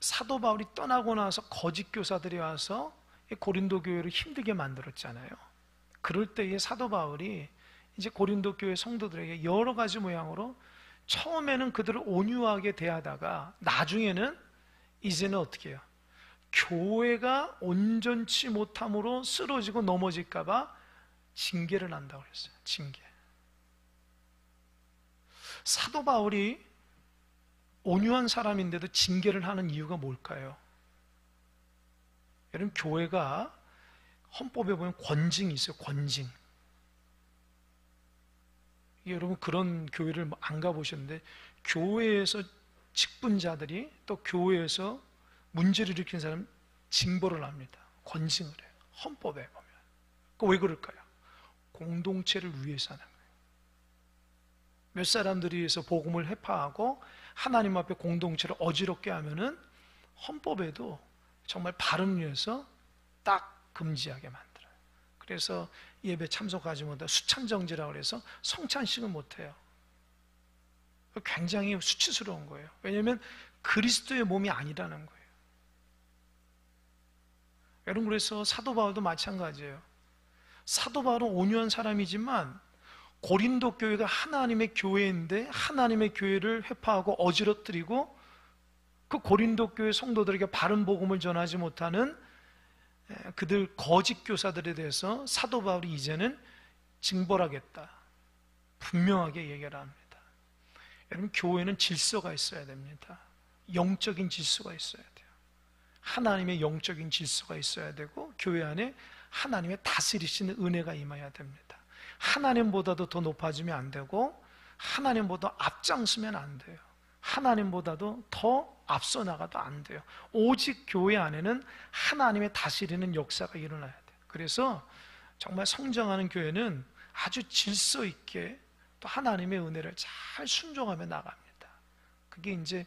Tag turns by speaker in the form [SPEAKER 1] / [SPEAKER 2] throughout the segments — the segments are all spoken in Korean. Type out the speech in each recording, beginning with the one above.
[SPEAKER 1] 사도 바울이 떠나고 나서 거짓 교사들이 와서 고린도 교회를 힘들게 만들었잖아요. 그럴 때에 사도 바울이 이제 고린도 교회 성도들에게 여러 가지 모양으로 처음에는 그들을 온유하게 대하다가 나중에는 이제는 어떻게 해요? 교회가 온전치 못함으로 쓰러지고 넘어질까봐 징계를 한다고 그랬어요. 징계. 사도 바울이 온유한 사람인데도 징계를 하는 이유가 뭘까요? 여러분, 교회가 헌법에 보면 권징이 있어요. 권징. 여러분, 그런 교회를 안 가보셨는데 교회에서 직분자들이 또 교회에서 문제를 일으킨 사람 징벌을 합니다. 권징을 해요. 헌법에 보면. 왜 그럴까요? 공동체를 위해서 하는 거예요. 몇 사람들이 위해서 복음을 회파하고 하나님 앞에 공동체를 어지럽게 하면은 헌법에도 정말 바른 위해서 딱 금지하게 만들어요. 그래서 예배 참석하지 못하고 수찬정지라고 해서 성찬식을 못해요. 굉장히 수치스러운 거예요. 왜냐하면 그리스도의 몸이 아니라는 거예요. 여러분, 그래서 사도 바울도 마찬가지예요. 사도 바울은 온유한 사람이지만 고린도 교회가 하나님의 교회인데 하나님의 교회를 회파하고 어지러뜨리고 그 고린도 교회 성도들에게 바른 복음을 전하지 못하는 그들 거짓 교사들에 대해서 사도 바울이 이제는 징벌하겠다, 분명하게 얘기를 합니다. 여러분, 교회는 질서가 있어야 됩니다. 영적인 질서가 있어야 돼요. 하나님의 영적인 질서가 있어야 되고 교회 안에 하나님의 다스리시는 은혜가 임해야 됩니다. 하나님보다도 더 높아지면 안 되고 하나님보다 앞장서면 안 돼요. 하나님보다도 더 앞서 나가도 안 돼요. 오직 교회 안에는 하나님의 다스리는 역사가 일어나야 돼요. 그래서 정말 성장하는 교회는 아주 질서 있게 또 하나님의 은혜를 잘 순종하며 나갑니다. 그게 이제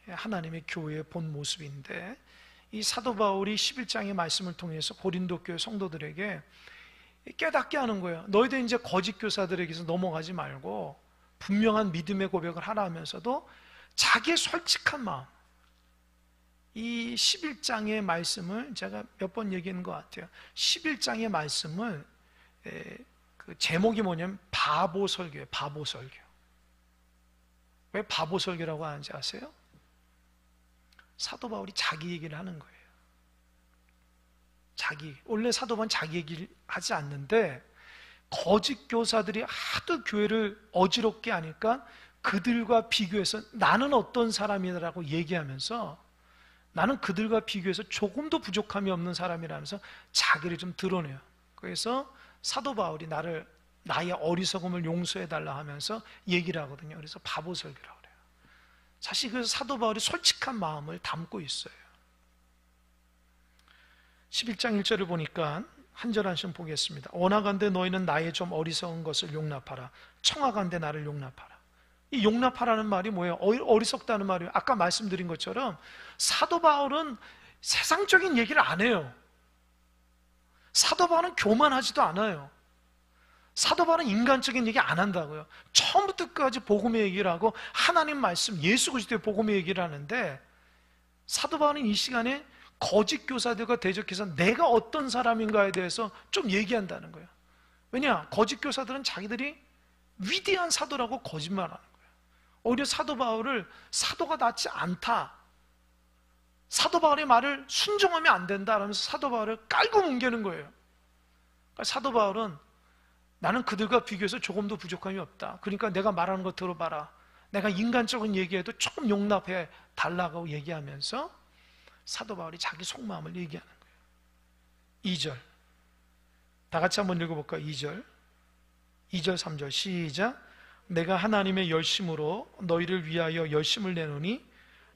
[SPEAKER 1] 하나님의 교회의 본 모습인데, 이 사도 바울이 11장의 말씀을 통해서 고린도 교회 성도들에게 깨닫게 하는 거예요. 너희들 이제 거짓 교사들에게서 넘어가지 말고 분명한 믿음의 고백을 하라 하면서도 자기의 솔직한 마음, 이 11장의 말씀을 제가 몇 번 얘기한 것 같아요. 11장의 말씀을 그 제목이 뭐냐면 바보 설교예요. 바보 설교. 왜 바보 설교라고 하는지 아세요? 사도 바울이 자기 얘기를 하는 거예요. 원래 사도 바울은 자기 얘기를 하지 않는데 거짓 교사들이 하도 교회를 어지럽게 하니까 그들과 비교해서 나는 어떤 사람이라고 얘기하면서 나는 그들과 비교해서 조금도 부족함이 없는 사람이라면서 자기를 좀 드러내요. 그래서 사도 바울이 나의 어리석음을 용서해달라 하면서 얘기를 하거든요. 그래서 바보 설교라고 그래요. 사실 그 사도 바울이 솔직한 마음을 담고 있어요. 11장 1절을 보니까 한 절 한씩 보겠습니다. 원하건대 너희는 나의 좀 어리석은 것을 용납하라. 청하건대 나를 용납하라. 이 용납하라는 말이 뭐예요? 어리석다는 말이에요. 아까 말씀드린 것처럼 사도 바울은 세상적인 얘기를 안 해요. 사도 바울은 교만하지도 않아요. 사도 바울은 인간적인 얘기 안 한다고요. 처음부터 끝까지 복음의 얘기를 하고 하나님 말씀, 예수 그리스도의 복음의 얘기를 하는데, 사도 바울은 이 시간에 거짓 교사들과 대적해서 내가 어떤 사람인가에 대해서 좀 얘기한다는 거예요. 왜냐? 거짓 교사들은 자기들이 위대한 사도라고 거짓말하는 거예요. 오히려 사도 바울을 사도가 낫지 않다, 사도 바울의 말을 순종하면 안 된다 라면서 사도 바울을 깔고 뭉개는 거예요. 그러니까 사도 바울은 나는 그들과 비교해서 조금도 부족함이 없다. 그러니까 내가 말하는 거 들어봐라. 내가 인간적인 얘기해도 조금 용납해 달라고 얘기하면서 사도 바울이 자기 속마음을 얘기하는 거예요. 2절 다 같이 한번 읽어볼까요? 2절 3절 시작. 내가 하나님의 열심으로 너희를 위하여 열심을 내노니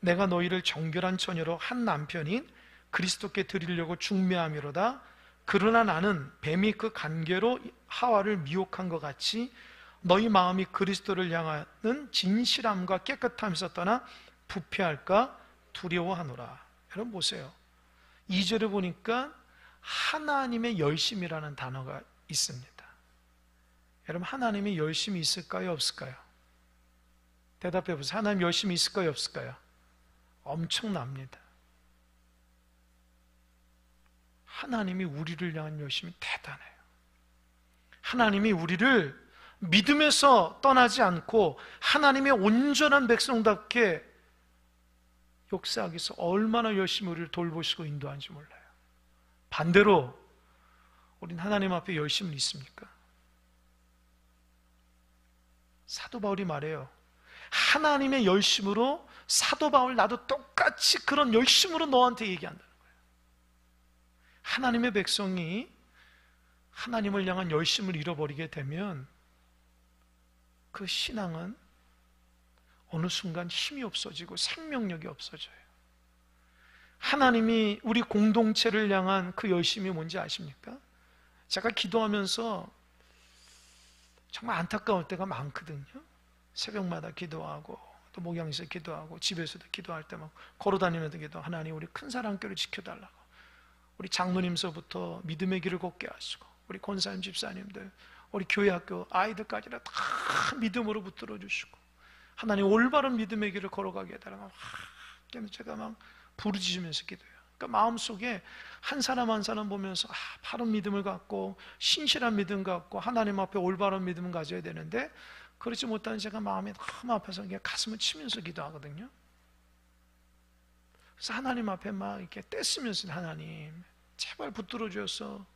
[SPEAKER 1] 내가 너희를 정결한 처녀로 한 남편인 그리스도께 드리려고 중매함이로다. 그러나 나는 뱀이 그 간계로 하와를 미혹한 것 같이 너희 마음이 그리스도를 향하는 진실함과 깨끗함에서 떠나 부패할까 두려워하노라. 여러분 보세요. 2절에 보니까 하나님의 열심이라는 단어가 있습니다. 여러분, 하나님의 열심이 있을까요? 없을까요? 대답해 보세요. 하나님 열심이 있을까요? 없을까요? 엄청납니다. 하나님이 우리를 향한 열심이 대단해요. 하나님이 우리를 믿음에서 떠나지 않고 하나님의 온전한 백성답게 역사하기 위해서 얼마나 열심히 우리를 돌보시고 인도하는지 몰라요. 반대로 우린 하나님 앞에 열심은 있습니까? 사도 바울이 말해요. 하나님의 열심으로 사도 바울 나도 똑같이 그런 열심으로 너한테 얘기한다는 거예요. 하나님의 백성이 하나님을 향한 열심을 잃어버리게 되면 그 신앙은 어느 순간 힘이 없어지고 생명력이 없어져요. 하나님이 우리 공동체를 향한 그 열심이 뭔지 아십니까? 제가 기도하면서 정말 안타까울 때가 많거든요. 새벽마다 기도하고 또 목양에서 기도하고 집에서도 기도할 때 막 걸어다니면서 기도, 하나님 우리 큰 사랑교를 지켜달라고, 우리 장로님서부터 믿음의 길을 걷게 하시고 우리 권사님 집사님들, 우리 교회 학교 아이들까지나 다 믿음으로 붙들어 주시고 하나님 올바른 믿음의 길을 걸어가게 해달라고 제가 막 부르짖으면서 기도해요. 그러니까 마음속에 한 사람 한 사람 보면서 바른 믿음을 갖고 신실한 믿음 갖고 하나님 앞에 올바른 믿음을 가져야 되는데 그렇지 못한 제가 마음이 너무 아파서 그냥 가슴을 치면서 기도하거든요. 그래서 하나님 앞에 막 이렇게 떼쓰면서 하나님 제발 붙들어 주셔서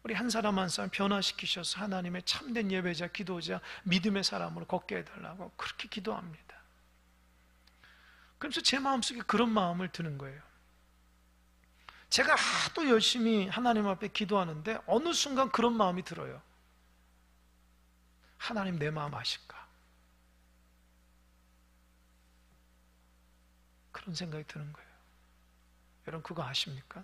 [SPEAKER 1] 우리 한 사람 한 사람 변화시키셔서 하나님의 참된 예배자, 기도자, 믿음의 사람으로 걷게 해달라고 그렇게 기도합니다. 그래서 제 마음속에 그런 마음을 드는 거예요. 제가 하도 열심히 하나님 앞에 기도하는데 어느 순간 그런 마음이 들어요. 하나님 내 마음 아실까? 그런 생각이 드는 거예요. 여러분 그거 아십니까?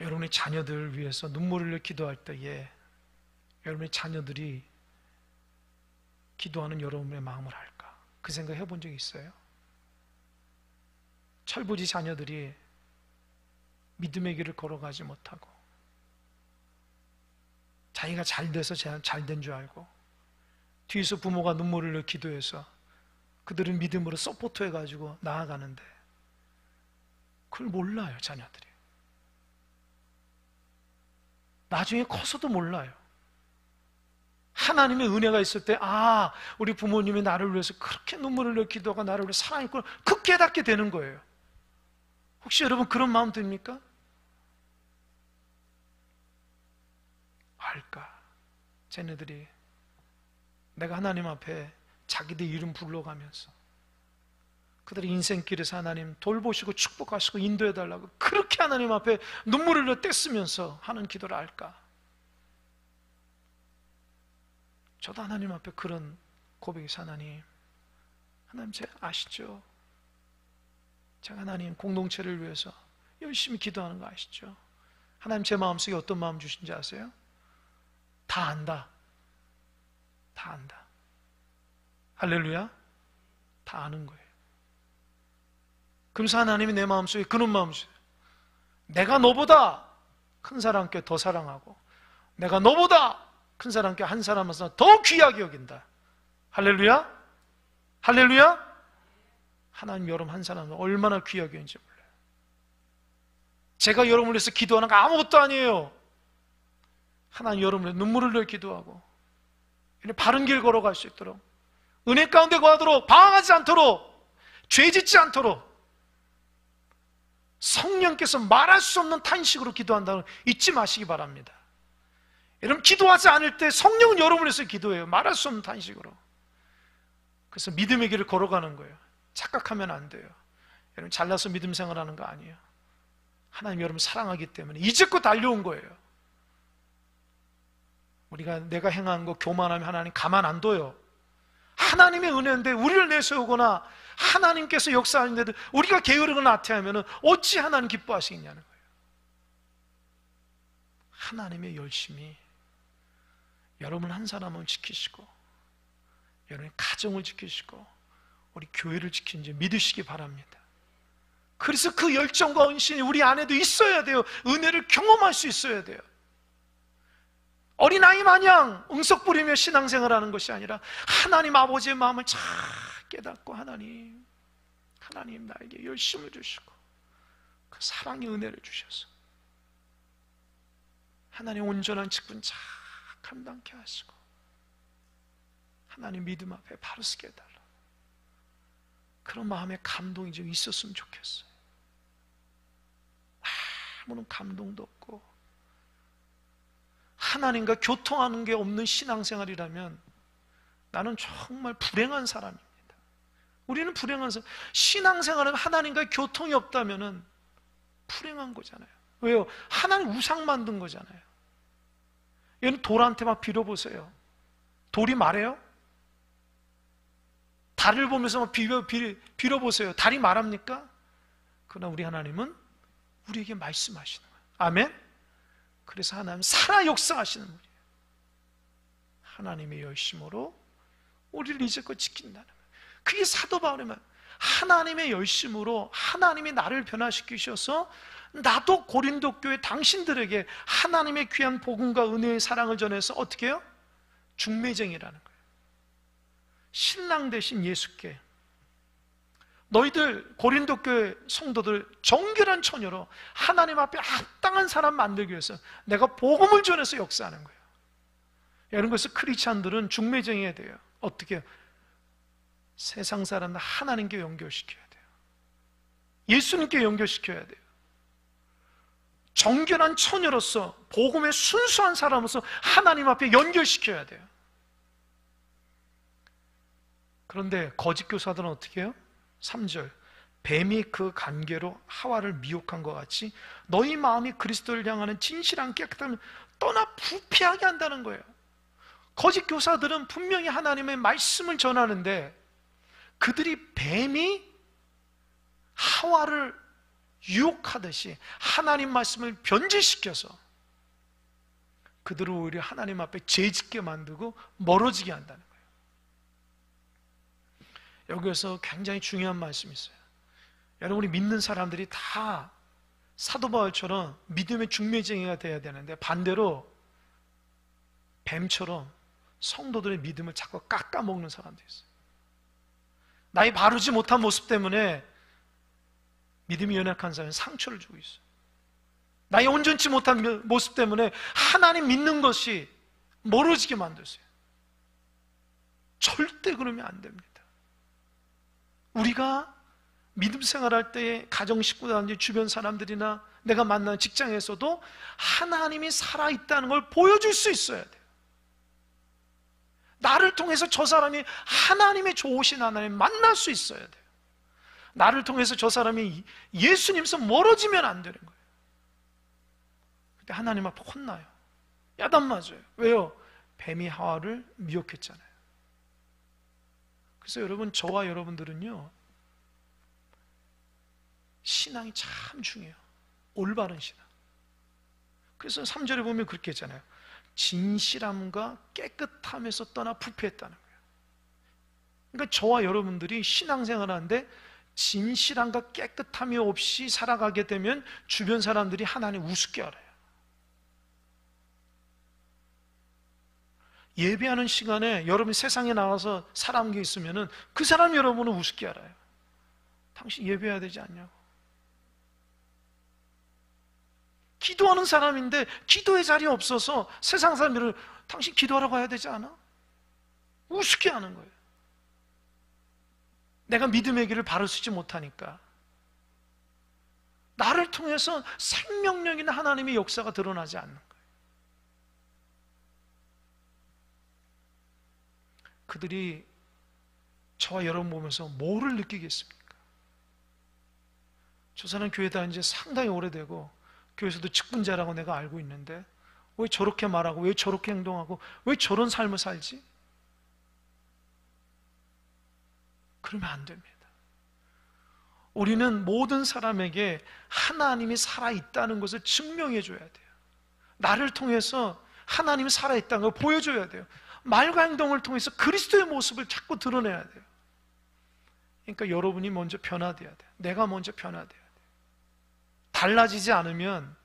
[SPEAKER 1] 여러분의 자녀들을 위해서 눈물을 흘려 기도할 때에 여러분의 자녀들이 기도하는 여러분의 마음을 알까? 그 생각 해본 적 있어요? 철부지 자녀들이 믿음의 길을 걸어가지 못하고 자기가 잘 돼서 잘 된 줄 알고 뒤에서 부모가 눈물을 흘려 기도해서 그들은 믿음으로 서포트해가지고 나아가는데 그걸 몰라요, 자녀들이. 나중에 커서도 몰라요. 하나님의 은혜가 있을 때 우리 부모님이 나를 위해서 그렇게 눈물을 흘려 기도하고 나를 위해 사랑했구나, 그 깨닫게 되는 거예요. 혹시 여러분 그런 마음 듭니까? 알까? 쟤네들이 내가 하나님 앞에 자기들 이름 불러가면서 그들의 인생길에서 하나님 돌보시고 축복하시고 인도해달라고 그렇게 하나님 앞에 눈물을 흘려 떼쓰면서 하는 기도를 알까? 저도 하나님 앞에 그런 고백에서 하나님 제 아시죠? 제가 하나님 공동체를 위해서 열심히 기도하는 거 아시죠? 하나님 제 마음속에 어떤 마음 주신지 아세요? 다 안다. 다 안다. 할렐루야. 다 아는 거예요. 그래서 하나님이 내 마음속에 그런 마음 주세요. 내가 너보다 큰 사람께 더 사랑하고 내가 너보다 큰 사람께 한 사람에서 더 귀하게 여긴다. 할렐루야. 할렐루야. 하나님 여러분 한 사람은 얼마나 귀하게 여긴지 몰라요. 제가 여러분을 위해서 기도하는 거 아무것도 아니에요. 하나님 여러분의 눈물을 흘려 기도하고 바른 길 걸어갈 수 있도록 은혜 가운데 거하도록 방황하지 않도록 죄 짓지 않도록 성령께서 말할 수 없는 탄식으로 기도한다는 걸 잊지 마시기 바랍니다. 여러분 기도하지 않을 때 성령은 여러분을 위해서 기도해요. 말할 수 없는 탄식으로. 그래서 믿음의 길을 걸어가는 거예요. 착각하면 안 돼요. 여러분 잘나서 믿음 생활하는 거 아니에요. 하나님 여러분 사랑하기 때문에 이제껏 달려온 거예요. 내가 행한 거 교만하면 하나님 가만 안 둬요. 하나님의 은혜인데 우리를 내세우거나 하나님께서 역사하는데도 우리가 게으르고 나태하면 어찌 하나님 기뻐하시겠냐는 거예요. 하나님의 열심이 여러분 한 사람을 지키시고 여러분의 가정을 지키시고 우리 교회를 지키는지 믿으시기 바랍니다. 그래서 그 열정과 헌신이 우리 안에도 있어야 돼요. 은혜를 경험할 수 있어야 돼요. 어린아이 마냥 응석 부리며 신앙생활하는 것이 아니라 하나님 아버지의 마음을 잘 깨닫고 하나님 나에게 열심을 주시고 그 사랑의 은혜를 주셔서 하나님 온전한 직분 잘 감당케 하시고 하나님 믿음 앞에 바로 서게 해달라. 그런 마음의 감동이 좀 있었으면 좋겠어요. 아무런 감동도 없고 하나님과 교통하는 게 없는 신앙생활이라면 나는 정말 불행한 사람입니다. 우리는 불행한 사람. 신앙생활은 하나님과 교통이 없다면 불행한 거잖아요. 왜요? 하나님 우상 만든 거잖아요. 얘는 돌한테 막 빌어보세요. 돌이 말해요? 달을 보면서 막 빌어보세요. 달이 말합니까? 그러나 우리 하나님은 우리에게 말씀하시는 거예요. 아멘? 그래서 하나님 살아 역사하시는 분이에요. 하나님의 열심으로 우리를 이제껏 지킨다는 거예요. 그게 사도 바울의 말. 하나님의 열심으로 하나님이 나를 변화시키셔서 나도 고린도 교회 당신들에게 하나님의 귀한 복음과 은혜의 사랑을 전해서 어떻게 해요? 중매쟁이라는 거예요. 신랑 되신 예수께 너희들 고린도 교회 성도들 정결한 처녀로 하나님 앞에 합당한 사람 만들기 위해서 내가 복음을 전해서 역사하는 거예요. 이런 것을 크리스찬들은 중매쟁이해야 돼요. 어떻게 해요? 세상 사람들 하나님께 연결시켜야 돼요. 예수님께 연결시켜야 돼요. 정결한 처녀로서 복음의 순수한 사람으로서 하나님 앞에 연결시켜야 돼요. 그런데 거짓 교사들은 어떻게 해요? 3절 뱀이 그 관계로 하와를 미혹한 것 같이 너희 마음이 그리스도를 향하는 진실한 깨끗함을 떠나 부패하게 한다는 거예요. 거짓 교사들은 분명히 하나님의 말씀을 전하는데 그들이 뱀이 하와를 유혹하듯이 하나님 말씀을 변질시켜서 그들을 오히려 하나님 앞에 죄짓게 만들고 멀어지게 한다는 거예요. 여기에서 굉장히 중요한 말씀이 있어요. 여러분, 우리 믿는 사람들이 다 사도 바울처럼 믿음의 중매쟁이가 돼야 되는데 반대로 뱀처럼 성도들의 믿음을 자꾸 깎아먹는 사람들이 있어요. 나의 바르지 못한 모습 때문에 믿음이 연약한 사람은 상처를 주고 있어요. 나의 온전치 못한 모습 때문에 하나님 믿는 것이 멀어지게 만들었어요. 절대 그러면 안 됩니다. 우리가 믿음 생활할 때 가정 식구라든지 주변 사람들이나 내가 만나는 직장에서도 하나님이 살아있다는 걸 보여줄 수 있어야 돼요. 나를 통해서 저 사람이 하나님의 좋으신 하나님 만날 수 있어야 돼요. 나를 통해서 저 사람이 예수님에서 멀어지면 안 되는 거예요. 그때 하나님 앞에 혼나요. 야단 맞아요. 왜요? 뱀이 하와를 미혹했잖아요. 그래서 여러분, 저와 여러분들은요, 신앙이 참 중요해요. 올바른 신앙. 그래서 3절에 보면 그렇게 했잖아요. 진실함과 깨끗함에서 떠나 부패했다는 거예요. 그러니까 저와 여러분들이 신앙생활 하는데 진실함과 깨끗함이 없이 살아가게 되면 주변 사람들이 하나님 우습게 알아요. 예배하는 시간에 여러분이 세상에 나와서 사람이 있으면 그 사람 여러분은 우습게 알아요. 당신 예배해야 되지 않냐고. 기도하는 사람인데 기도의 자리에 없어서 세상 사람들은 당신 기도하러 가야 되지 않아? 우습게 하는 거예요. 내가 믿음의 길을 바로 쓰지 못하니까 나를 통해서 생명력 있는 하나님의 역사가 드러나지 않는 거예요. 그들이 저와 여러분 보면서 뭐를 느끼겠습니까? 저 사람 교회 다닌 지 상당히 오래되고 교회에서도 직분자라고 내가 알고 있는데 왜 저렇게 말하고 왜 저렇게 행동하고 왜 저런 삶을 살지? 그러면 안 됩니다. 우리는 모든 사람에게 하나님이 살아있다는 것을 증명해 줘야 돼요. 나를 통해서 하나님이 살아있다는 걸 보여줘야 돼요. 말과 행동을 통해서 그리스도의 모습을 자꾸 드러내야 돼요. 그러니까 여러분이 먼저 변화돼야 돼요. 내가 먼저 변화돼야 돼요. 달라지지 않으면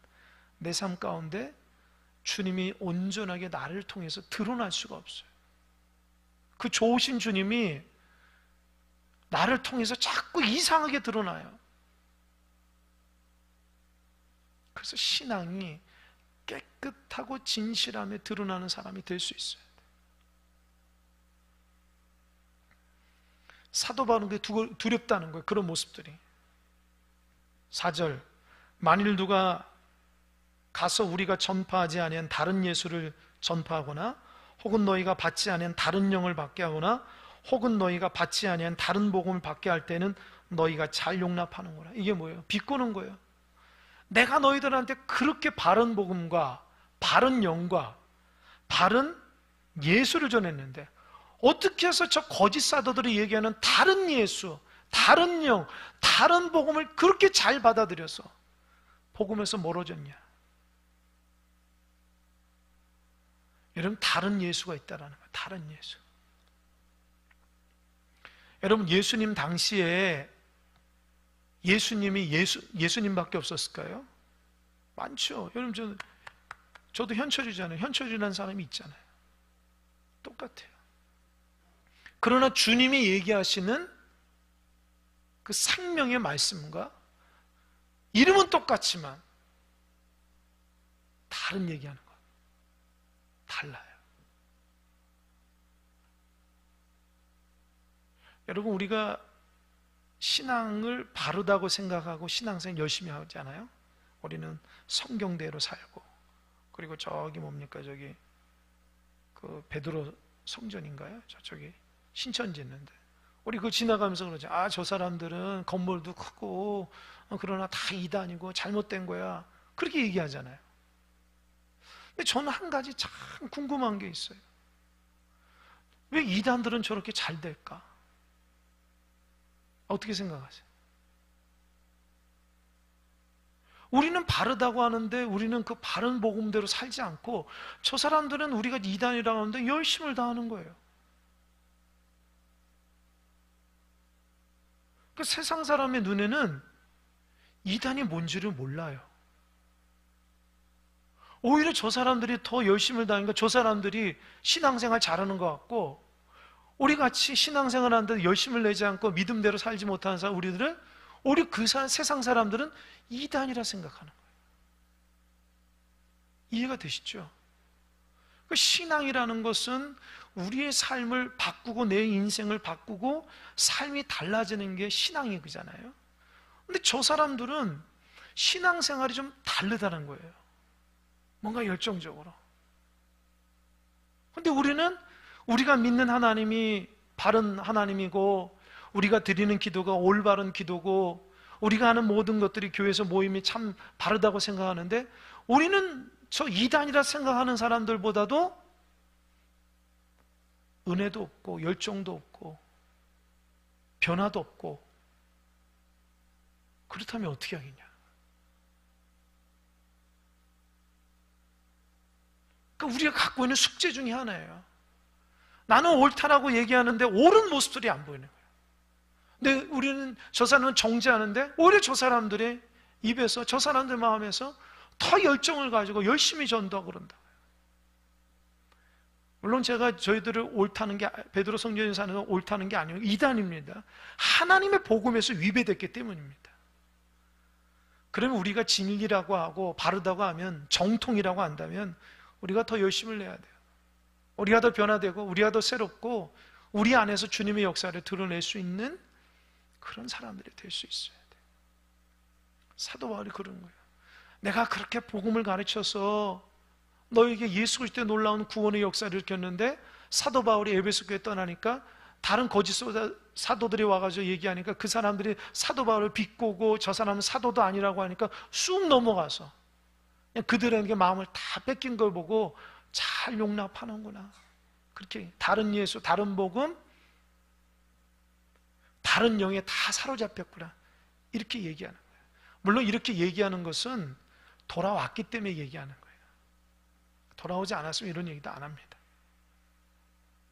[SPEAKER 1] 내 삶 가운데 주님이 온전하게 나를 통해서 드러날 수가 없어요. 그 좋으신 주님이 나를 통해서 자꾸 이상하게 드러나요. 그래서 신앙이 깨끗하고 진실함에 드러나는 사람이 될 수 있어요. 사도 바울은 두렵다는 거예요. 그런 모습들이. 4절, 만일 누가 가서 우리가 전파하지 아니한 다른 예수를 전파하거나 혹은 너희가 받지 아니한 다른 영을 받게 하거나 혹은 너희가 받지 아니한 다른 복음을 받게 할 때는 너희가 잘 용납하는 거라. 이게 뭐예요? 비꼬는 거예요. 내가 너희들한테 그렇게 바른 복음과 바른 영과 바른 예수를 전했는데 어떻게 해서 저 거짓 사도들이 얘기하는 다른 예수, 다른 영, 다른 복음을 그렇게 잘 받아들여서 복음에서 멀어졌냐? 여러분, 다른 예수가 있다라는 거예요. 다른 예수. 여러분, 예수님 당시에 예수님이 예수님밖에 없었을까요? 많죠. 여러분, 저도 현철이잖아요. 현철이라는 사람이 있잖아요. 똑같아요. 그러나 주님이 얘기하시는 그 생명의 말씀과 이름은 똑같지만 다른 얘기하는 것 달라요. 여러분, 우리가 신앙을 바르다고 생각하고 신앙생활 열심히 하잖아요. 우리는 성경대로 살고, 그리고 저기 뭡니까, 저기 그 베드로 성전인가요? 저쪽에 신천 짓는데 우리 그거 지나가면서 그러죠. 아, 저 사람들은 건물도 크고 그러나 다 이단이고 잘못된 거야, 그렇게 얘기하잖아요. 근데 저는 한 가지 참 궁금한 게 있어요. 왜 이단들은 저렇게 잘 될까? 어떻게 생각하세요? 우리는 바르다고 하는데 우리는 그 바른 복음대로 살지 않고 저 사람들은 우리가 이단이라고 하는데 열심을 다하는 거예요. 그 세상 사람의 눈에는 이단이 뭔지를 몰라요. 오히려 저 사람들이 더 열심을 다하니까 저 사람들이 신앙생활 잘하는 것 같고, 우리 같이 신앙생활 하는데 열심을 내지 않고 믿음대로 살지 못하는 사람, 우리 세상 사람들은 이단이라 생각하는 거예요. 이해가 되시죠? 그 신앙이라는 것은 우리의 삶을 바꾸고 내 인생을 바꾸고 삶이 달라지는 게 신앙이 그잖아요. 근데 저 사람들은 신앙생활이 좀 다르다는 거예요. 뭔가 열정적으로. 근데 우리가 믿는 하나님이 바른 하나님이고, 우리가 드리는 기도가 올바른 기도고, 우리가 하는 모든 것들이 교회에서 모임이 참 바르다고 생각하는데, 우리는 저 이단이라 생각하는 사람들보다도 은혜도 없고 열정도 없고 변화도 없고, 그렇다면 어떻게 하겠냐? 그러니까 우리가 갖고 있는 숙제 중에 하나예요. 나는 옳다라고 얘기하는데 옳은 모습들이 안 보이는 거예요. 근데 우리는 저 사람은 정죄하는데 오히려 저 사람들의 입에서, 저 사람들 마음에서 더 열정을 가지고 열심히 전도하고 그런다. 물론 제가 저희들을 옳다는 게, 베드로 성전에 사는 건 옳다는 게 아니고 이단입니다. 하나님의 복음에서 위배됐기 때문입니다. 그러면 우리가 진리라고 하고 바르다고 하면, 정통이라고 한다면 우리가 더 열심을 내야 돼요. 우리가 더 변화되고 우리가 더 새롭고 우리 안에서 주님의 역사를 드러낼 수 있는 그런 사람들이 될 수 있어야 돼요. 사도 바울이 그런 거예요. 내가 그렇게 복음을 가르쳐서 너에게 예수 그리스도의 놀라운 구원의 역사를 일으켰는데, 사도 바울이 에베소 교회 떠나니까 다른 거짓 사도들이 와가지고 얘기하니까 그 사람들이 사도 바울을 비꼬고 저 사람은 사도도 아니라고 하니까 쑥 넘어가서 그냥 그들에게 마음을 다 뺏긴 걸 보고 잘 용납하는구나. 그렇게 다른 예수, 다른 복음, 다른 영에 다 사로잡혔구나. 이렇게 얘기하는 거예요. 물론 이렇게 얘기하는 것은 돌아왔기 때문에 얘기하는 거예요. 돌아오지 않았으면 이런 얘기도 안 합니다.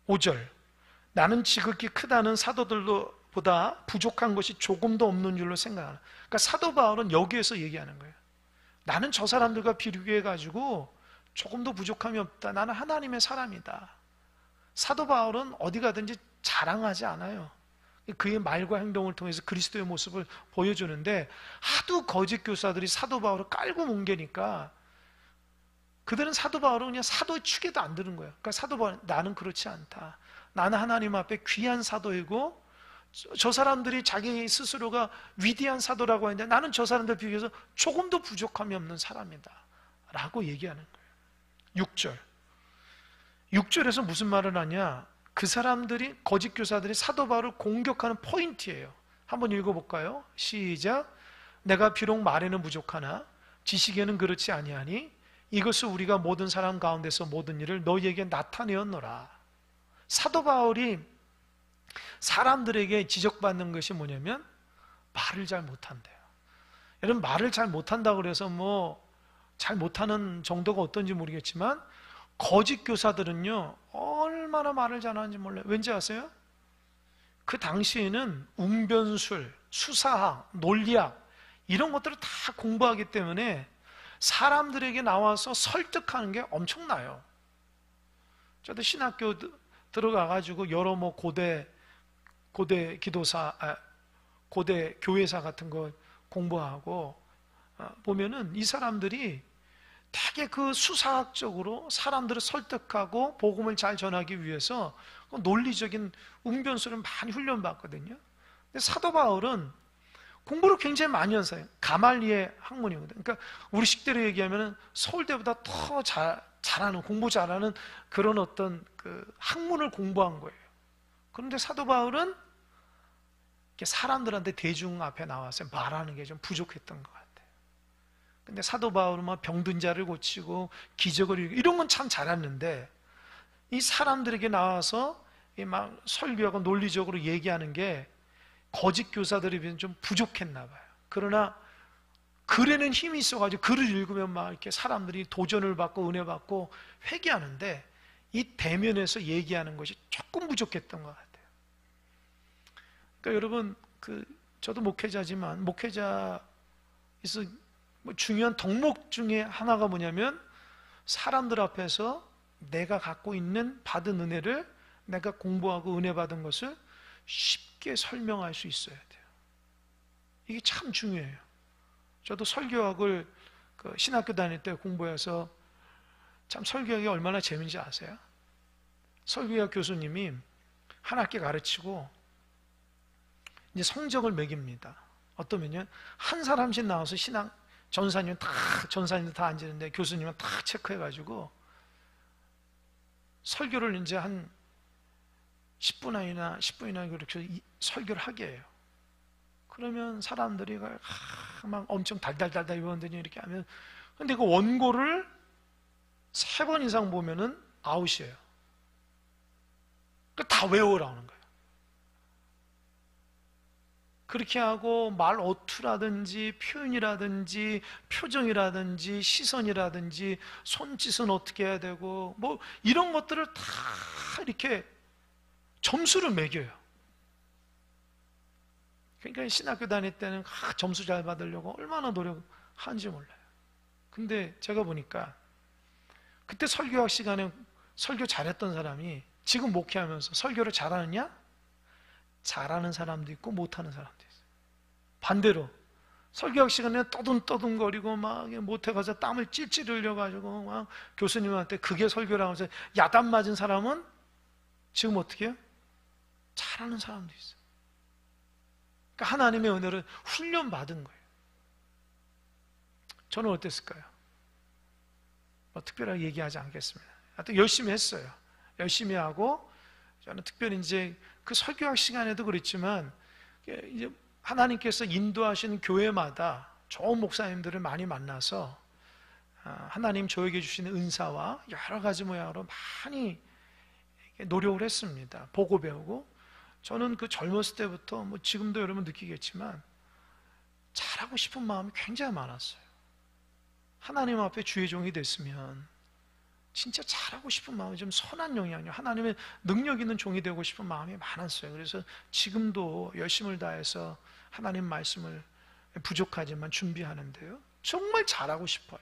[SPEAKER 1] 5절, 나는 지극히 크다는 사도들보다 부족한 것이 조금도 없는 줄로 생각하는. 그러니까 사도 바울은 여기에서 얘기하는 거예요. 나는 저 사람들과 비교해가지고 조금도 부족함이 없다. 나는 하나님의 사람이다. 사도 바울은 어디 가든지 자랑하지 않아요. 그의 말과 행동을 통해서 그리스도의 모습을 보여주는데, 하도 거짓 교사들이 사도 바울을 깔고 뭉개니까 그들은 사도 바울은 그냥 사도의 축에도 안 드는 거예요. 그러니까 사도 바울, 나는 그렇지 않다. 나는 하나님 앞에 귀한 사도이고, 저 사람들이 자기 스스로가 위대한 사도라고 하는데 나는 저 사람들 비교해서 조금도 부족함이 없는 사람이다 라고 얘기하는 거예요. 6절 6절에서 무슨 말을 하냐, 그 사람들이, 거짓 교사들이 사도 바울을 공격하는 포인트예요. 한번 읽어볼까요? 시작. 내가 비록 말에는 부족하나 지식에는 그렇지 아니하니 이것을 우리가 모든 사람 가운데서 모든 일을 너희에게 나타내었노라. 사도 바울이 사람들에게 지적받는 것이 뭐냐면 말을 잘 못한대요. 여러분, 말을 잘 못한다고 그래서 잘 못하는 정도가 어떤지 모르겠지만 거짓 교사들은요 얼마나 말을 잘하는지 몰라요. 왠지 아세요? 그 당시에는 웅변술, 수사학, 논리학 이런 것들을 다 공부하기 때문에 사람들에게 나와서 설득하는 게 엄청나요. 저도 신학교 들어가가지고 여러 고대 기도사, 고대 교회사 같은 거 공부하고 보면은 이 사람들이 되게 그 수사학적으로 사람들을 설득하고 복음을 잘 전하기 위해서 논리적인 웅변술을 많이 훈련받거든요. 근데 사도 바울은 공부를 굉장히 많이 한 사람이에요. 가말리의 학문이거든요. 그러니까 우리 식대로 얘기하면 서울대보다 더 잘하는, 공부 잘하는 그런 어떤 그 학문을 공부한 거예요. 그런데 사도 바울은 사람들한테 대중 앞에 나와서 말하는 게 좀 부족했던 것 같아요. 근데 사도 바울은 막 병든 자를 고치고 기적을 이루고 이런 건 참 잘했는데 이 사람들에게 나와서 막 설교하고 논리적으로 얘기하는 게 거짓 교사들에 비해서 좀 부족했나 봐요. 그러나 글에는 힘이 있어가지고 글을 읽으면 막 이렇게 사람들이 도전을 받고 은혜 받고 회개하는데 이 대면에서 얘기하는 것이 조금 부족했던 것 같아요. 그러니까 여러분, 저도 목회자지만 목회자에서 중요한 덕목 중에 하나가 뭐냐면 사람들 앞에서 내가 갖고 있는 받은 은혜를, 내가 공부하고 은혜 받은 것을 쉽게 설명할 수 있어야 돼요. 이게 참 중요해요. 저도 설교학을 신학교 다닐 때 공부해서 참 설교학이 얼마나 재밌는지 아세요? 설교학 교수님이 한 학기 가르치고 이제 성적을 매깁니다. 어떠면요, 한 사람씩 나와서 전사님들 다 앉는데 교수님은 다 체크해가지고 설교를 이제 한 10분이나 그렇게 설교를 하게 해요. 그러면 사람들이 막 엄청 달달달달 외웠더니 이렇게 하면, 근데 그 원고를 3번 이상 보면은 아웃이에요. 다 외우라는 거예요. 그렇게 하고 말 어투라든지 표현이라든지 표정이라든지 시선이라든지 손짓은 어떻게 해야 되고 이런 것들을 다 이렇게 점수를 매겨요. 그러니까 신학교 다닐 때는 점수 잘 받으려고 얼마나 노력하는지 몰라요. 근데 제가 보니까 그때 설교학 시간에 설교 잘했던 사람이 지금 목회하면서 설교를 잘하느냐? 잘하는 사람도 있고 못하는 사람도 있어요. 반대로 설교학 시간에 떠듬떠듬거리고 막 못해가서 땀을 찔찔 흘려가지고 막 교수님한테 그게 설교라고 해서 야단 맞은 사람은 지금 어떻게 해요? 잘하는 사람도 있어요. 그러니까 하나님의 은혜를 훈련받은 거예요. 저는 어땠을까요? 특별하게 얘기하지 않겠습니다. 하여튼 열심히 했어요. 열심히 하고 저는 특별히 이제 그 설교학 시간에도 그랬지만 이제 하나님께서 인도하시는 교회마다 좋은 목사님들을 많이 만나서 하나님 저에게 주시는 은사와 여러 가지 모양으로 많이 노력을 했습니다. 보고 배우고. 저는 그 젊었을 때부터 지금도 여러분 느끼겠지만 잘하고 싶은 마음이 굉장히 많았어요. 하나님 앞에 주의 종이 됐으면 진짜 잘하고 싶은 마음이 좀 선한 영향이요, 하나님의 능력 있는 종이 되고 싶은 마음이 많았어요. 그래서 지금도 열심을 다해서 하나님 말씀을 부족하지만 준비하는데요, 정말 잘하고 싶어요.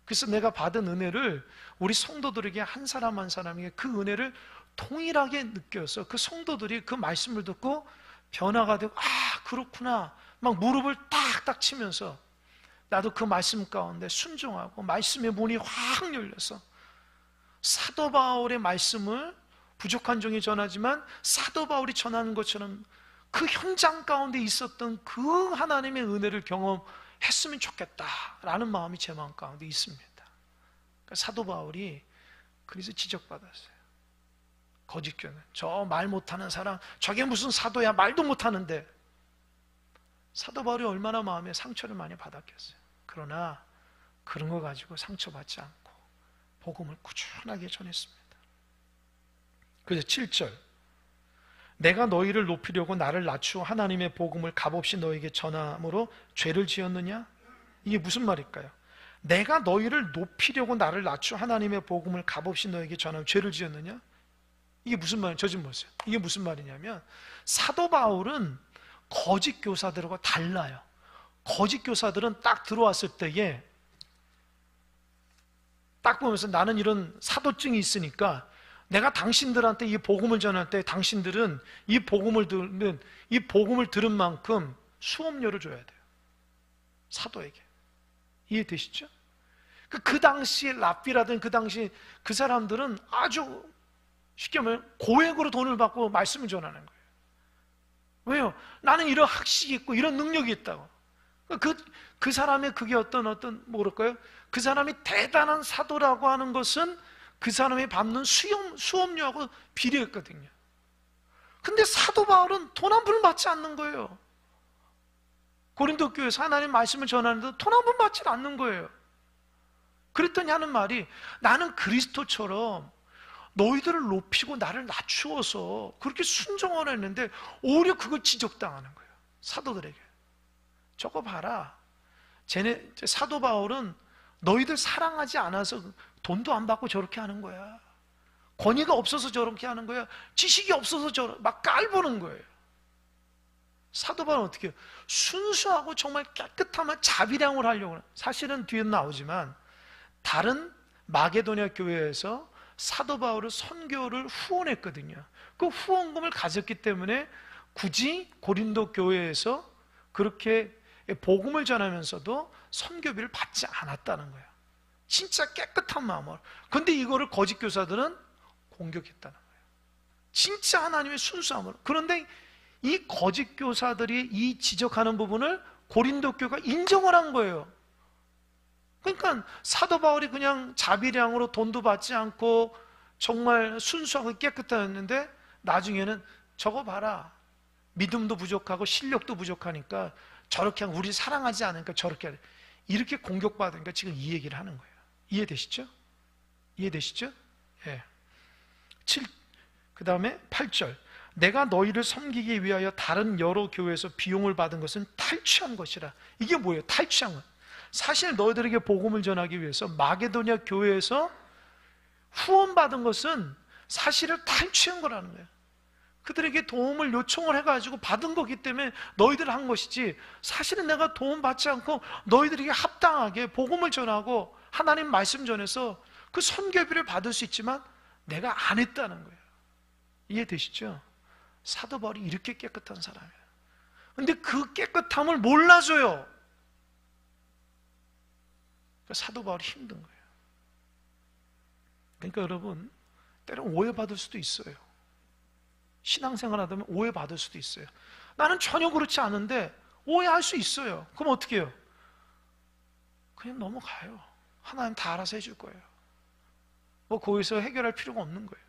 [SPEAKER 1] 그래서 내가 받은 은혜를 우리 성도들에게 한 사람 한 사람에게 그 은혜를 동일하게 느껴서 그 성도들이 그 말씀을 듣고 변화가 되고 그렇구나 막 무릎을 딱딱 치면서 나도 그 말씀 가운데 순종하고 말씀의 문이 확 열려서 사도 바울의 말씀을 부족한 종이 전하지만 사도 바울이 전하는 것처럼 그 현장 가운데 있었던 그 하나님의 은혜를 경험했으면 좋겠다라는 마음이 제 마음 가운데 있습니다. 그러니까 사도 바울이 그래서 지적받았어요. 거짓교는 저 말 못하는 사람, 저게 무슨 사도야, 말도 못하는데. 사도 바울이 얼마나 마음에 상처를 많이 받았겠어요. 그러나 그런 거 가지고 상처받지 않고 복음을 꾸준하게 전했습니다. 그래서 7절, 내가 너희를 높이려고 나를 낮추어 하나님의 복음을 값없이 너에게 전함으로 죄를 지었느냐? 이게 무슨 말일까요? 내가 너희를 높이려고 나를 낮추어 하나님의 복음을 값없이 너에게 전하면 죄를 지었느냐? 이게 무슨 말이에요? 저 좀 보세요. 이게 무슨 말이냐면 사도 바울은 거짓 교사들과 달라요. 거짓 교사들은 딱 들어왔을 때에 딱 보면서 나는 이런 사도증이 있으니까 내가 당신들한테 이 복음을 전할 때 당신들은 이 복음을 들은 만큼 수업료를 줘야 돼요. 사도에게. 이해되시죠? 그 당시에 랍비라든 그 당시 그 사람들은 아주 쉽게 말하면 고액으로 돈을 받고 말씀을 전하는 거예요. 왜요? 나는 이런 학식이 있고 이런 능력이 있다고. 그 사람의 그게 어떤 뭐랄까요? 그 사람이 대단한 사도라고 하는 것은 그 사람이 받는 수업료하고 비례했거든요. 근데 사도 바울은 돈 한 푼을 받지 않는 거예요. 고린도 교회에서 하나님 말씀을 전하는데 돈 한 푼 받지 않는 거예요. 그랬더니 하는 말이 나는 그리스도처럼 너희들을 높이고 나를 낮추어서 그렇게 순종을 했는데 오히려 그걸 지적당하는 거예요. 사도들에게. 저거 봐라. 사도 바울은 너희들 사랑하지 않아서 돈도 안 받고 저렇게 하는 거야. 권위가 없어서 저렇게 하는 거야. 지식이 없어서 막 깔보는 거예요. 사도 바울은 어떻게 해요? 순수하고 정말 깨끗하면 자비량을 하려고 해요. 사실은 뒤에 나오지만 다른 마게도냐 교회에서 사도 바울은 선교를 후원했거든요. 그 후원금을 가졌기 때문에 굳이 고린도 교회에서 그렇게 복음을 전하면서도 선교비를 받지 않았다는 거예요. 진짜 깨끗한 마음으로. 근데 이거를 거짓 교사들은 공격했다는 거예요. 진짜 하나님의 순수함으로. 그런데 이 거짓 교사들이 이 지적하는 부분을 고린도 교회가 인정을 한 거예요. 그러니까 사도 바울이 그냥 자비량으로 돈도 받지 않고 정말 순수하고 깨끗했는데 나중에는 저거 봐라. 믿음도 부족하고 실력도 부족하니까 저렇게 하면 우리 사랑하지 않으니까 저렇게 하래. 이렇게 공격받으니까 지금 이 얘기를 하는 거예요. 이해되시죠? 이해되시죠? 예. 그 다음에 8절. 내가 너희를 섬기기 위하여 다른 여러 교회에서 비용을 받은 것은 탈취한 것이라. 이게 뭐예요? 탈취한 것. 사실 너희들에게 복음을 전하기 위해서 마게도냐 교회에서 후원받은 것은 사실을 탈취한 거라는 거예요. 그들에게 도움을 요청을 해가지고 받은 거기 때문에 너희들 한 것이지 사실은 내가 도움 받지 않고 너희들에게 합당하게 복음을 전하고 하나님 말씀 전해서 그 선교비를 받을 수 있지만 내가 안 했다는 거예요. 이해되시죠? 사도 바울이 이렇게 깨끗한 사람이에요. 근데 그 깨끗함을 몰라줘요. 사도 바울이 힘든 거예요. 그러니까 여러분, 때로는 오해받을 수도 있어요. 신앙생활 하다 보면 오해받을 수도 있어요. 나는 전혀 그렇지 않은데 오해할 수 있어요. 그럼 어떻게 해요? 그냥 넘어가요. 하나님 다 알아서 해줄 거예요. 뭐 거기서 해결할 필요가 없는 거예요.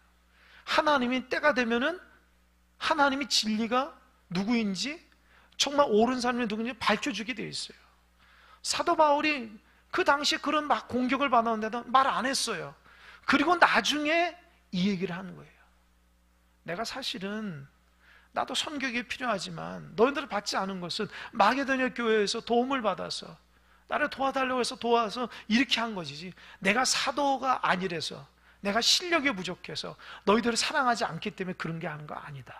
[SPEAKER 1] 하나님이 때가 되면은 하나님이 진리가 누구인지 정말 옳은 사람이 누구인지 밝혀주게 되어 있어요. 사도 바울이 그 당시에 그런 막 공격을 받았는데도 말 안 했어요. 그리고 나중에 이 얘기를 하는 거예요. 내가 사실은 나도 선교가 필요하지만 너희들을 받지 않은 것은 마게도냐 교회에서 도움을 받아서 나를 도와달라고 해서 도와서 이렇게 한 것이지 내가 사도가 아니라서 내가 실력이 부족해서 너희들을 사랑하지 않기 때문에 그런 게 하는 거 아니다.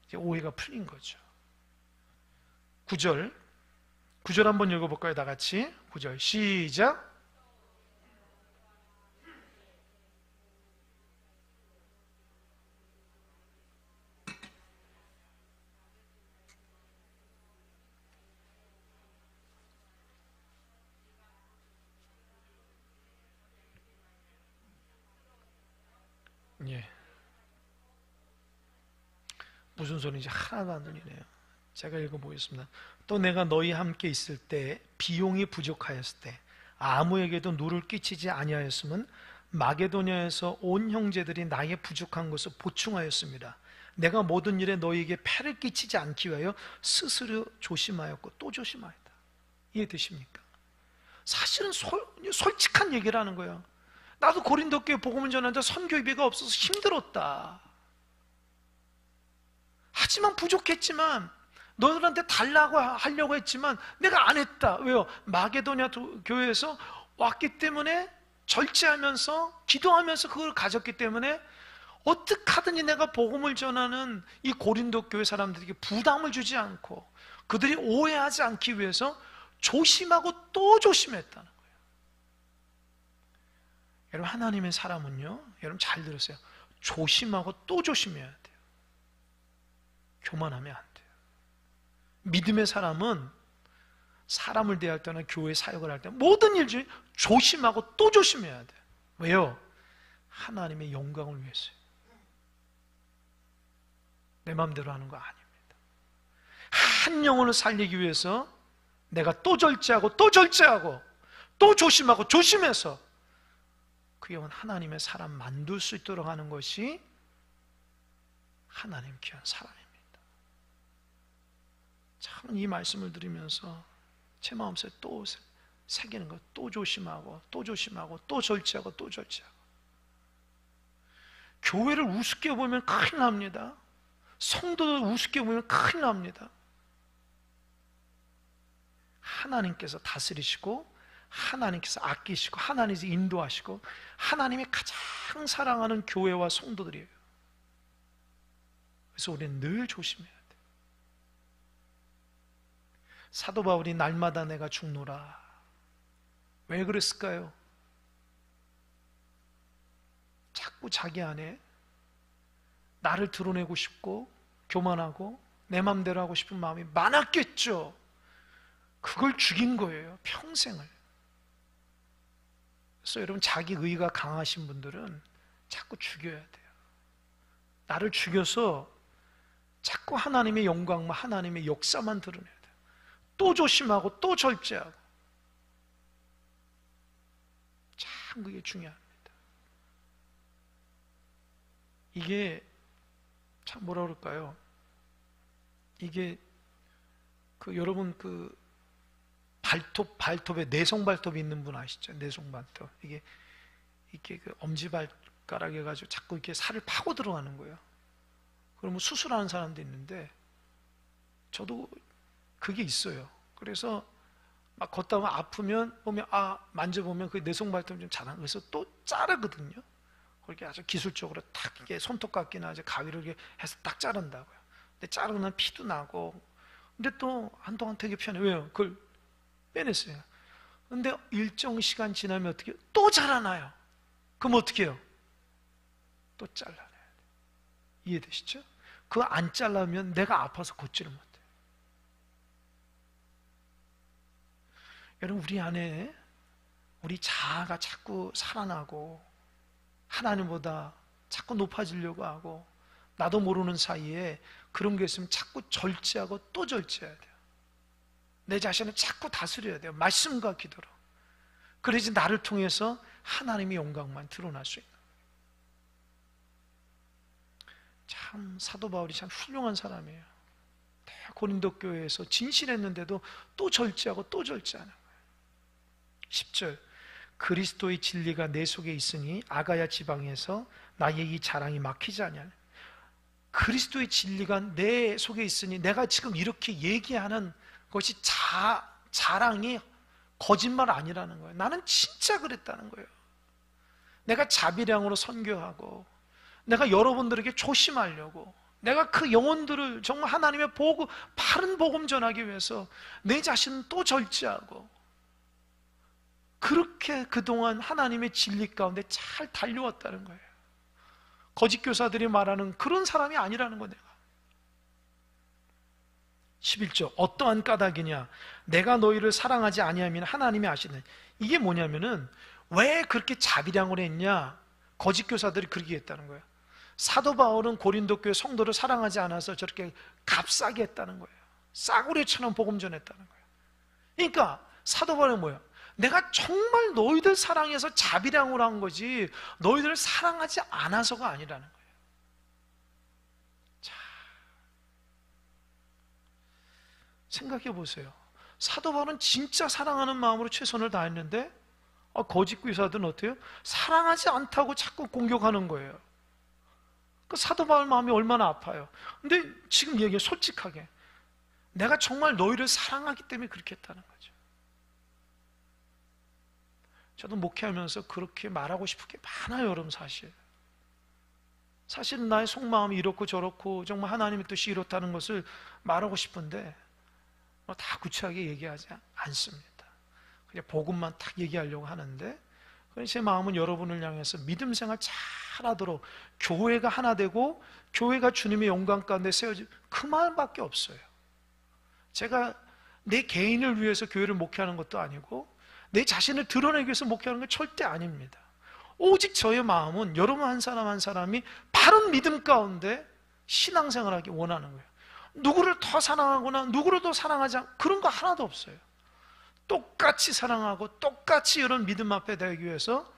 [SPEAKER 1] 이제 오해가 풀린 거죠. 9절 한번 읽어볼까요? 다 같이 9절 시작. 무슨 소리인지 하나도 안 들리네요. 제가 읽어보겠습니다. 또 내가 너희 함께 있을 때 비용이 부족하였을 때 아무에게도 누를 끼치지 아니하였음은 마게도냐에서 온 형제들이 나의 부족한 것을 보충하였습니다. 내가 모든 일에 너희에게 폐를 끼치지 않기 위하여 스스로 조심하였고 또 조심하였다. 이해되십니까? 사실은 솔직한 얘기를 하는 거예요. 나도 고린도 교회 복음을 전하는데 선교비가 없어서 힘들었다. 하지만 부족했지만 너희들한테 달라고 하려고 했지만 내가 안 했다. 왜요? 마게도냐 교회에서 왔기 때문에 절제하면서 기도하면서 그걸 가졌기 때문에 어떻게 하든지 내가 복음을 전하는 이 고린도 교회 사람들에게 부담을 주지 않고 그들이 오해하지 않기 위해서 조심하고 또 조심했다는 거예요. 여러분, 하나님의 사람은요, 여러분 잘 들으세요. 조심하고 또 조심해야 돼요. 교만하면 안 돼요. 믿음의 사람은 사람을 대할 때나 교회 사역을 할 때 모든 일 중에 조심하고 또 조심해야 돼요. 왜요? 하나님의 영광을 위해서요. 내 마음대로 하는 거 아닙니다. 한 영혼을 살리기 위해서 내가 또 절제하고 또 절제하고 또 조심하고 조심해서 그 영혼 하나님의 사람 만들 수 있도록 하는 것이 하나님 귀한 사람입니다. 참 이 말씀을 들으면서 제 마음속에 또 새기는 것, 또 조심하고 또 조심하고 또 절제하고 또 절제하고. 교회를 우습게 보면 큰일 납니다. 성도를 우습게 보면 큰일 납니다. 하나님께서 다스리시고 하나님께서 아끼시고 하나님께서 인도하시고 하나님이 가장 사랑하는 교회와 성도들이에요. 그래서 우리는 늘 조심해야 돼요. 사도 바울이 날마다 내가 죽노라. 왜 그랬을까요? 자꾸 자기 안에 나를 드러내고 싶고 교만하고 내 마음대로 하고 싶은 마음이 많았겠죠. 그걸 죽인 거예요. 평생을. 그래서 여러분, 자기 의가 강하신 분들은 자꾸 죽여야 돼요. 나를 죽여서 자꾸 하나님의 영광만, 하나님의 역사만 드러내야 돼요. 또 조심하고 또 절제하고. 참 그게 중요합니다. 이게 참 뭐라 그럴까요? 이게 여러분 발톱에 내성 발톱이 있는 분 아시죠? 내성 발톱. 이게 엄지발가락 해가지고 자꾸 이렇게 살을 파고 들어가는 거예요. 그러면 수술하는 사람도 있는데 저도 그게 있어요. 그래서 막 걷다 보면 아프면 보면 만져보면 그 내성 발톱이 좀 자라. 그래서 또 자르거든요. 그렇게 아주 기술적으로 딱 이게 손톱깎이나 이제 가위를 이렇게 해서 딱 자른다고요. 근데 자르면 피도 나고. 근데 또 한동안 되게 편해. 왜요? 그걸 빼냈어요. 근데 일정 시간 지나면 어떻게 또 자라나요? 그럼 어떻게 해요? 또 잘라내야 돼요. 이해되시죠? 그거 안 잘라면 내가 아파서 걷지를 못해요. 여러분, 우리 안에 우리 자아가 자꾸 살아나고 하나님보다 자꾸 높아지려고 하고 나도 모르는 사이에 그런 게 있으면 자꾸 절제하고 또 절제해야 돼요. 내 자신을 자꾸 다스려야 돼요. 말씀과 기도로. 그래야지 나를 통해서 하나님의 영광만 드러날 수 있는. 참 사도 바울이 참 훌륭한 사람이에요. 고린도 교회에서 진실했는데도 또 절제하고 또 절제하는 거예요. 10절, 그리스도의 진리가 내 속에 있으니 아가야 지방에서 나의 이 자랑이 막히지 않냐. 그리스도의 진리가 내 속에 있으니 내가 지금 이렇게 얘기하는 것이 자랑이 거짓말 아니라는 거예요. 나는 진짜 그랬다는 거예요. 내가 자비량으로 선교하고 내가 여러분들에게 조심하려고 내가 그 영혼들을 정말 하나님의 바른 복음 전하기 위해서 내 자신은 또 절제하고 그렇게 그동안 하나님의 진리 가운데 잘 달려왔다는 거예요. 거짓 교사들이 말하는 그런 사람이 아니라는 거. 내가 11절, 어떠한 까닭이냐, 내가 너희를 사랑하지 아니하면 하나님이 아시네. 이게 뭐냐면은 왜 그렇게 자비량으로 했냐, 거짓 교사들이 그렇게 했다는 거예요. 사도 바울은 고린도 교회 성도를 사랑하지 않아서 저렇게 값싸게 했다는 거예요. 싸구려처럼 복음 전했다는 거예요. 그러니까 사도 바울은 뭐예요? 내가 정말 너희들 사랑해서 자비량으로 한 거지 너희들을 사랑하지 않아서가 아니라는 거예요. 자, 생각해 보세요. 사도 바울은 진짜 사랑하는 마음으로 최선을 다했는데 거짓 교사들은 어때요? 사랑하지 않다고 자꾸 공격하는 거예요. 그 사도 바울 마음이 얼마나 아파요. 근데 지금 얘기해 솔직하게 내가 정말 너희를 사랑하기 때문에 그렇게 했다는 거죠. 저도 목회하면서 그렇게 말하고 싶은 게 많아요, 여러분. 사실은 나의 속마음이 이렇고 저렇고 정말 하나님의 뜻이 이렇다는 것을 말하고 싶은데 다 구체하게 얘기하지 않습니다. 그냥 복음만 딱 얘기하려고 하는데 제 마음은 여러분을 향해서 믿음 생활 잘하도록 교회가 하나 되고 교회가 주님의 영광 가운데 세워질 그 말밖에 없어요. 제가 내 개인을 위해서 교회를 목회하는 것도 아니고 내 자신을 드러내기 위해서 목회하는 건 절대 아닙니다. 오직 저의 마음은 여러분 한 사람 한 사람이 바른 믿음 가운데 신앙생활을 하기 원하는 거예요. 누구를 더 사랑하거나 누구를 더 사랑하지 않고 그런 거 하나도 없어요. 똑같이 사랑하고 똑같이 이런 믿음 앞에 대기 위해서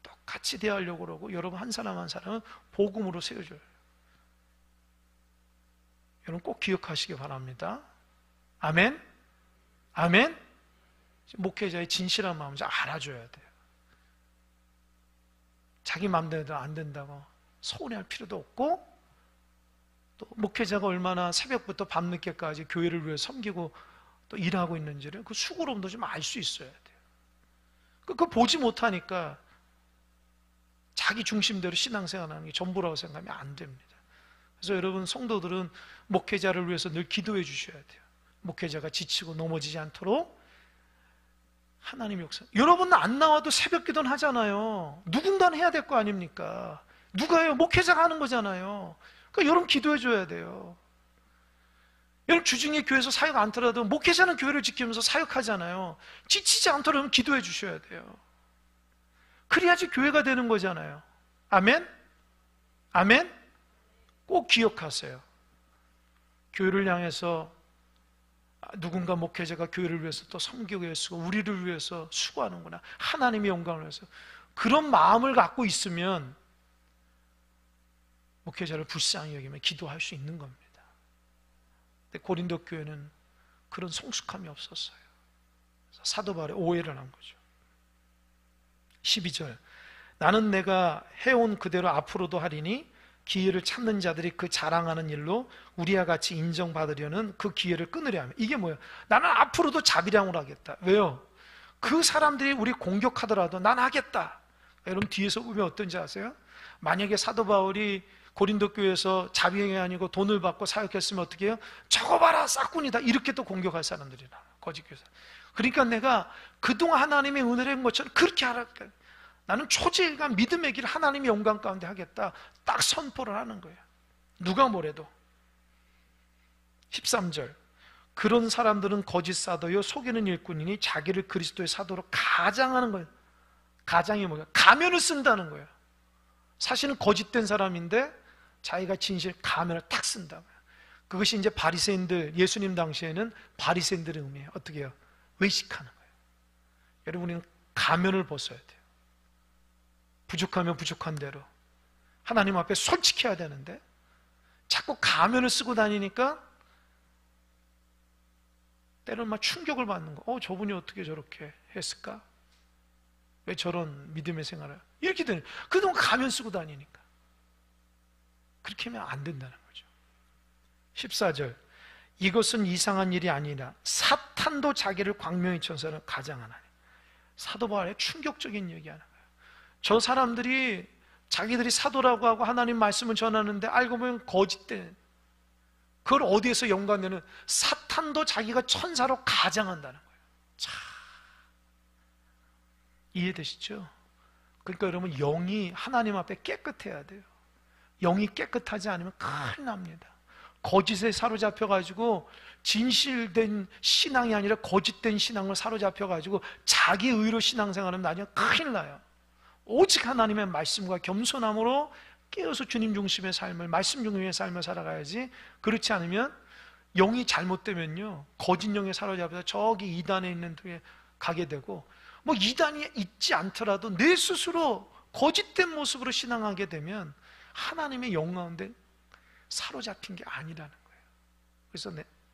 [SPEAKER 1] 똑같이 대하려고 그러고 여러분 한 사람 한 사람은 복음으로 세워줘요. 여러분 꼭 기억하시기 바랍니다. 아멘? 아멘? 목회자의 진실한 마음을 잘 알아줘야 돼요. 자기 마음대로 안 된다고 서운해할 필요도 없고 또 목회자가 얼마나 새벽부터 밤늦게까지 교회를 위해 섬기고 또 일하고 있는지를 그 수고로움도 좀 알 수 있어야 돼요. 그거 보지 못하니까 자기 중심대로 신앙생활하는 게 전부라고 생각하면 안 됩니다. 그래서 여러분 성도들은 목회자를 위해서 늘 기도해 주셔야 돼요. 목회자가 지치고 넘어지지 않도록 하나님의 역사. 여러분 안 나와도 새벽 기도는 하잖아요. 누군가는 해야 될 거 아닙니까? 누가요? 목회자가 하는 거잖아요. 그러니까 여러분 기도해 줘야 돼요. 여러분 주중에 교회에서 사역 않더라도 목회자는 교회를 지키면서 사역하잖아요. 지치지 않도록 여러분 기도해 주셔야 돼요. 그래야지 교회가 되는 거잖아요. 아멘? 아멘? 꼭 기억하세요. 교회를 향해서 누군가 목회자가 교회를 위해서 또 섬기고 위해서 우리를 위해서 수고하는구나. 하나님의 영광을 위해서. 그런 마음을 갖고 있으면 목회자를 불쌍히 여기면 기도할 수 있는 겁니다. 근데 고린도 교회는 그런 성숙함이 없었어요. 그래서 사도 바울이 오해를 한 거죠. 12절 나는 내가 해온 그대로 앞으로도 하리니 기회를 찾는 자들이 그 자랑하는 일로 우리와 같이 인정받으려는 그 기회를 끊으려 하면 이게 뭐예요? 나는 앞으로도 자비량으로 하겠다. 왜요? 그 사람들이 우리 공격하더라도 난 하겠다. 여러분 뒤에서 보면 어떤지 아세요? 만약에 사도 바울이 고린도 교회에서 자비형이 아니고 돈을 받고 사역했으면 어떻게 해요? 저거 봐라 싹군이다 이렇게 또 공격할 사람들이라 거짓 교사. 그러니까 내가 그동안 하나님의 은혜를 한 것처럼 그렇게 하랄까. 나는 초지일간 믿음의 길 하나님의 영광 가운데 하겠다. 딱 선포를 하는 거예요. 누가 뭐래도. 13절 그런 사람들은 거짓 사도요 속이는 일꾼이니 자기를 그리스도의 사도로 가장하는 거예요. 가장이 뭐예요? 가면을 쓴다는 거예요. 사실은 거짓된 사람인데 자기가 진실 가면을 딱 쓴다고요. 그것이 이제 바리새인들 예수님 당시에는 바리새인들의 의미예요. 어떻게 해요? 외식하는 거예요. 여러분 우리는 가면을 벗어야 돼요. 부족하면 부족한 대로 하나님 앞에 솔직해야 되는데 자꾸 가면을 쓰고 다니니까 때로는 막 충격을 받는 거. 저분이 어떻게 저렇게 했을까? 왜 저런 믿음의 생활을 이렇게 되는 그동안 가면 쓰고 다니니까 그렇게 하면 안 된다는 거죠. 14절 이것은 이상한 일이 아니라 사탄도 자기를 광명의 천사를 가장하나니. 사도 바울의 충격적인 얘기하는 거예요. 저 사람들이 자기들이 사도라고 하고 하나님 말씀을 전하는데 알고 보면 거짓된 그걸 어디에서 연관되는 사탄도 자기가 천사로 가장한다는 거예요. 참 이해되시죠? 그러니까 여러분 영이 하나님 앞에 깨끗해야 돼요. 영이 깨끗하지 않으면 큰일 납니다. 거짓에 사로잡혀가지고 진실된 신앙이 아니라 거짓된 신앙을 사로잡혀가지고 자기 의로 신앙생활하면 나중에 큰일 나요. 오직 하나님의 말씀과 겸손함으로 깨어서 주님 중심의 삶을, 말씀 중심의 삶을 살아가야지. 그렇지 않으면 영이 잘못되면요, 거짓 영에 사로잡혀서 저기 이단에 있는 데에 가게 되고, 뭐 이단이 있지 않더라도 내 스스로 거짓된 모습으로 신앙하게 되면 하나님의 영 가운데 사로잡힌 게 아니라는 거예요. 그래서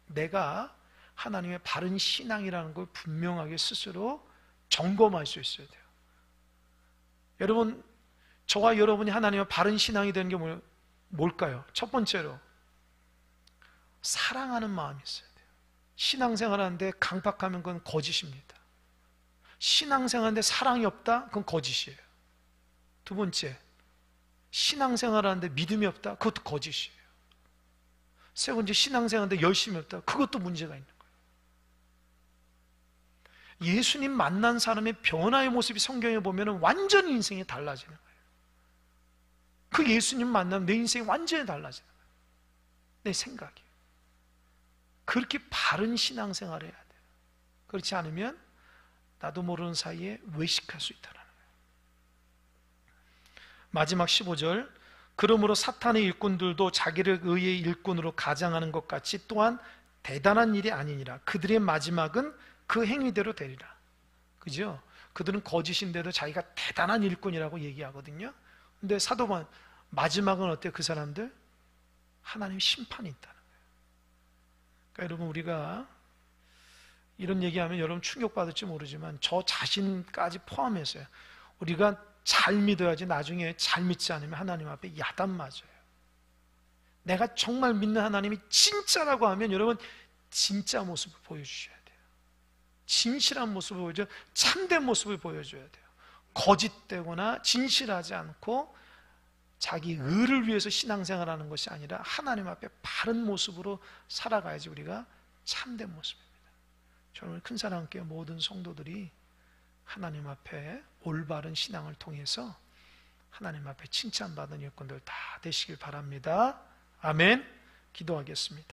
[SPEAKER 1] 내가 하나님의 바른 신앙이라는 걸 분명하게 스스로 점검할 수 있어야 돼요. 여러분, 저와 여러분이 하나님의 바른 신앙이 되는 게 뭘까요? 첫 번째로 사랑하는 마음이 있어야 돼요. 신앙생활 하는데 강박하면 그건 거짓입니다. 신앙생활하는데 사랑이 없다? 그건 거짓이에요. 두 번째, 신앙생활 하는데 믿음이 없다? 그것도 거짓이에요. 세 번째, 신앙생활하는데 열심이 없다? 그것도 문제가 있는 거예요. 예수님 만난 사람의 변화의 모습이 성경에 보면 완전히 인생이 달라지는 거예요. 그 예수님 만나면 내 인생이 완전히 달라지는 거예요. 내 생각이. 그렇게 바른 신앙생활을 해야 돼요. 그렇지 않으면 나도 모르는 사이에 외식할 수 있다는 거예요. 마지막 15절, 그러므로 사탄의 일꾼들도 자기를 의의 일꾼으로 가장하는 것 같이 또한 대단한 일이 아니니라. 그들의 마지막은 그 행위대로 되리라. 그죠? 그들은 거짓인데도 자기가 대단한 일꾼이라고 얘기하거든요. 근데 사도 바울 마지막은 어때요? 그 사람들? 하나님 심판이 있다는 거예요. 그러니까 여러분, 우리가 이런 얘기하면 여러분 충격받을지 모르지만 저 자신까지 포함해서요, 우리가 잘 믿어야지 나중에 잘 믿지 않으면 하나님 앞에 야단 맞아요. 내가 정말 믿는 하나님이 진짜라고 하면 여러분 진짜 모습을 보여주셔야 돼요. 진실한 모습을 보여줘야, 참된 모습을 보여줘야 돼요. 거짓되거나 진실하지 않고 자기 의를 위해서 신앙생활하는 것이 아니라 하나님 앞에 바른 모습으로 살아가야지 우리가 참된 모습입니다. 저는 큰 사랑교회 모든 성도들이 하나님 앞에 올바른 신앙을 통해서 하나님 앞에 칭찬받은 일꾼들 다 되시길 바랍니다. 아멘. 기도하겠습니다.